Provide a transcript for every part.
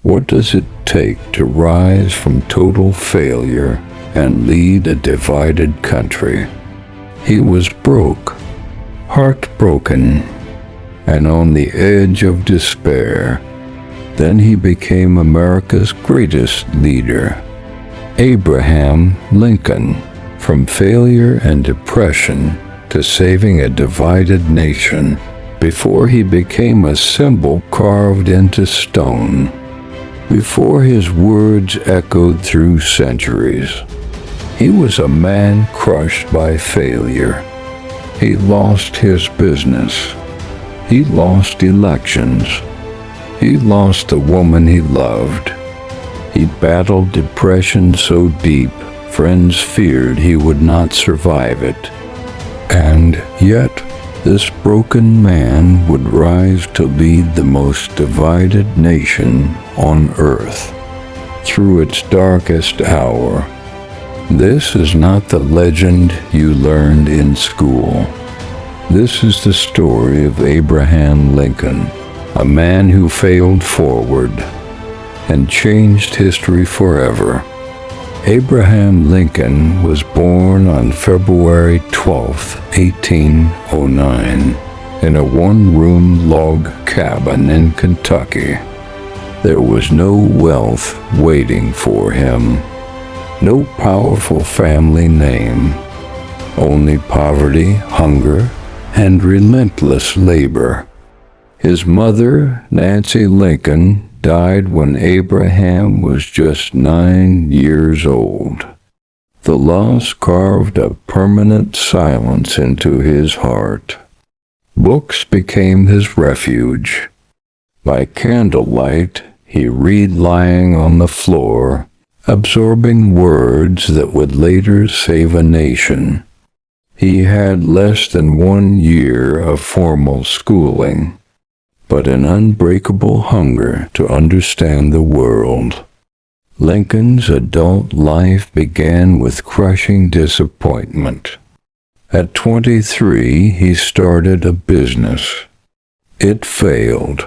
What does it take to rise from total failure and lead a divided country? He was broke, heartbroken, and on the edge of despair. Then he became America's greatest leader, Abraham Lincoln. From failure and depression to saving a divided nation, before he became a symbol carved into stone, before his words echoed through centuries. He was a man crushed by failure. He lost his business. He lost elections. He lost the woman he loved. He battled depression so deep, friends feared he would not survive it. And yet, this broken man would rise to lead the most divided nation on earth through its darkest hour. This is not the legend you learned in school. This is the story of Abraham Lincoln, a man who failed forward and changed history forever. Abraham Lincoln was born on February 12, 1809, in a one-room log cabin in Kentucky. There was no wealth waiting for him, no powerful family name, only poverty, hunger, and relentless labor. His mother, Nancy Lincoln, died when Abraham was just 9 years old. The loss carved a permanent silence into his heart. Books became his refuge. By candlelight, he read lying on the floor, absorbing words that would later save a nation. He had less than 1 year of formal schooling, but an unbreakable hunger to understand the world. Lincoln's adult life began with crushing disappointment. At 23, he started a business. It failed.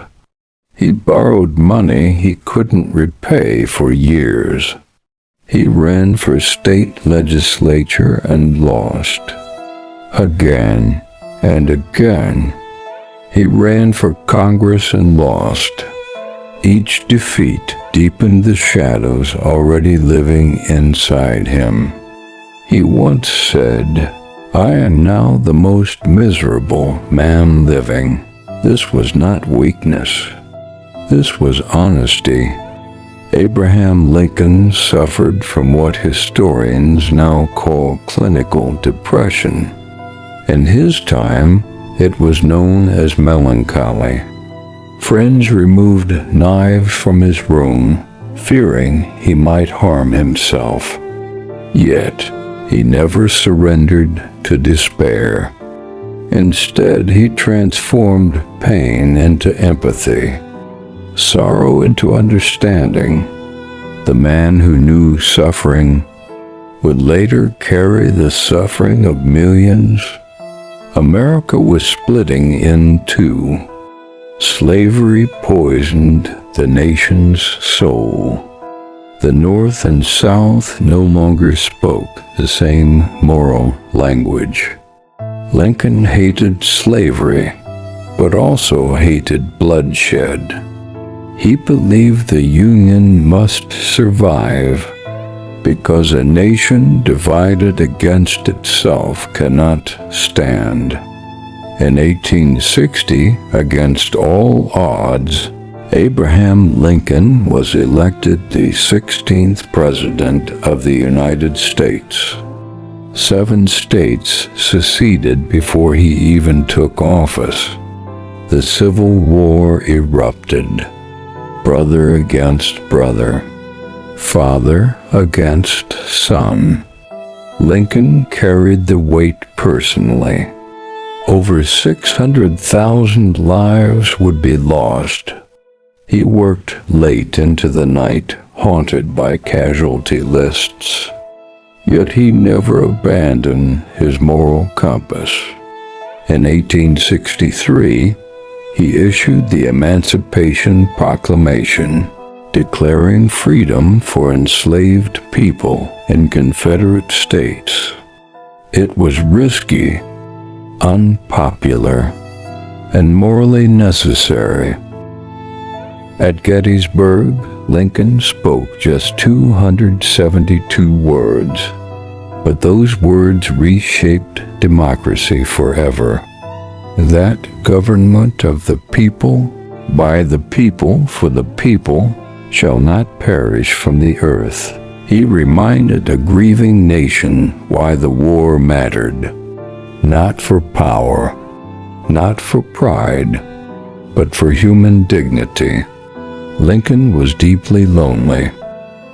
He borrowed money he couldn't repay for years. He ran for state legislature and lost. Again and again. He ran for Congress and lost. Each defeat deepened the shadows already living inside him. He once said, "I am now the most miserable man living." This was not weakness. This was honesty. Abraham Lincoln suffered from what historians now call clinical depression. In his time, it was known as melancholy. Friends removed knives from his room, fearing he might harm himself. Yet, he never surrendered to despair. Instead, he transformed pain into empathy, sorrow into understanding. The man who knew suffering would later carry the suffering of millions. America was splitting in two. Slavery poisoned the nation's soul. The North and South no longer spoke the same moral language. Lincoln hated slavery, but also hated bloodshed. He believed the Union must survive because a nation divided against itself cannot stand. In 1860, against all odds, Abraham Lincoln was elected the 16th President of the United States. 7 states seceded before he even took office. The Civil War erupted, brother against brother, father against son. Lincoln carried the weight personally. Over 600,000 lives would be lost. He worked late into the night, haunted by casualty lists. Yet he never abandoned his moral compass. In 1863, he issued the Emancipation Proclamation, declaring freedom for enslaved people in Confederate states. It was risky, unpopular, and morally necessary. At Gettysburg, Lincoln spoke just 272 words, but those words reshaped democracy forever. That government of the people, by the people, for the people, shall not perish from the earth. He reminded a grieving nation why the war mattered. Not for power, not for pride, but for human dignity. Lincoln was deeply lonely.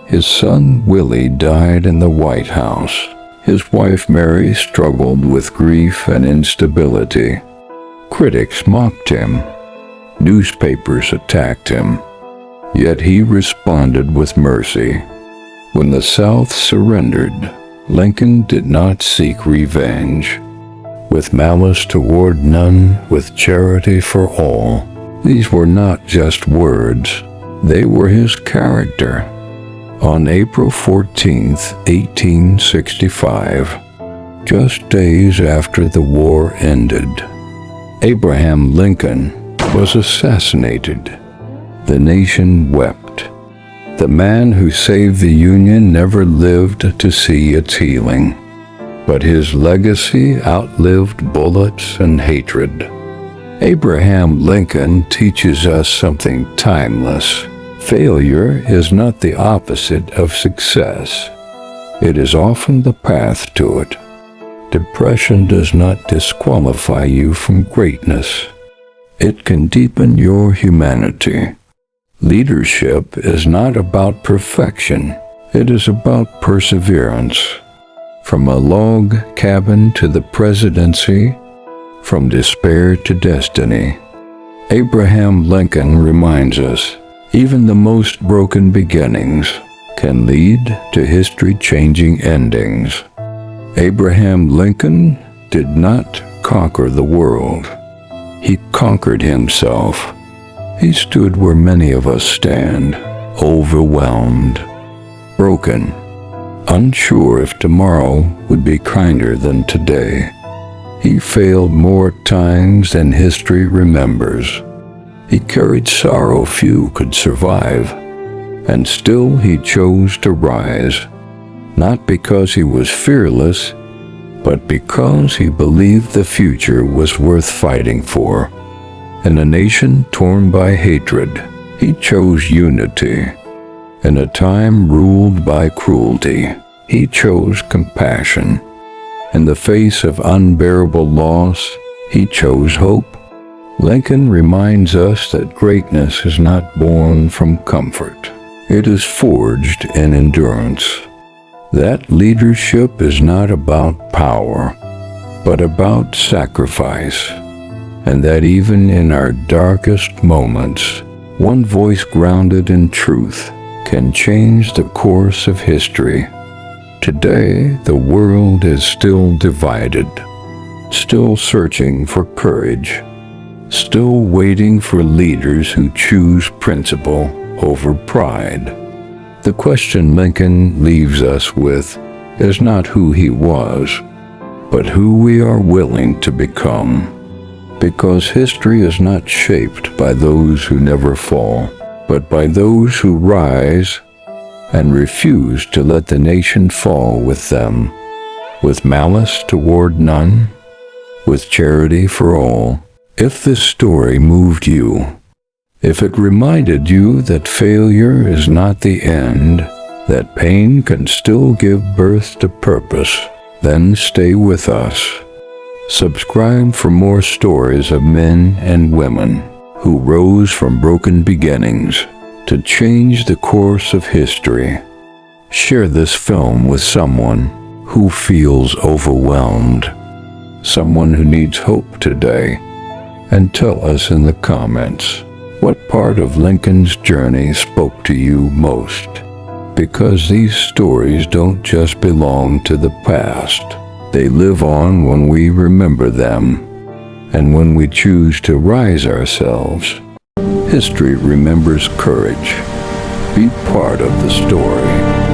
His son Willie died in the White House. His wife Mary struggled with grief and instability. Critics mocked him. Newspapers attacked him. Yet he responded with mercy. When the South surrendered, Lincoln did not seek revenge. With malice toward none, with charity for all. These were not just words, they were his character. On April 14, 1865, just days after the war ended, Abraham Lincoln was assassinated. The nation wept. The man who saved the Union never lived to see its healing, but his legacy outlived bullets and hatred. Abraham Lincoln teaches us something timeless. Failure is not the opposite of success. It is often the path to it. Depression does not disqualify you from greatness. It can deepen your humanity. Leadership is not about perfection. It is about perseverance. From a log cabin to the presidency, from despair to destiny. Abraham Lincoln reminds us, even the most broken beginnings can lead to history-changing endings. Abraham Lincoln did not conquer the world. He conquered himself. He stood where many of us stand, overwhelmed, broken, unsure if tomorrow would be kinder than today. He failed more times than history remembers. He carried sorrow few could survive, and still he chose to rise, not because he was fearless, but because he believed the future was worth fighting for. In a nation torn by hatred, he chose unity. In a time ruled by cruelty, he chose compassion. In the face of unbearable loss, he chose hope. Lincoln reminds us that greatness is not born from comfort. It is forged in endurance. That leadership is not about power, but about sacrifice. And that even in our darkest moments, one voice grounded in truth can change the course of history. Today, the world is still divided, still searching for courage, still waiting for leaders who choose principle over pride. The question Lincoln leaves us with is not who he was, but who we are willing to become. Because history is not shaped by those who never fall, but by those who rise and refuse to let the nation fall with them, with malice toward none, with charity for all. If this story moved you, if it reminded you that failure is not the end, that pain can still give birth to purpose, then stay with us. Subscribe for more stories of men and women who rose from broken beginnings to change the course of history. Share this film with someone who feels overwhelmed, someone who needs hope today, and tell us in the comments what part of Lincoln's journey spoke to you most. Because these stories don't just belong to the past. They live on when we remember them, and when we choose to rise ourselves. History remembers courage, be part of the story.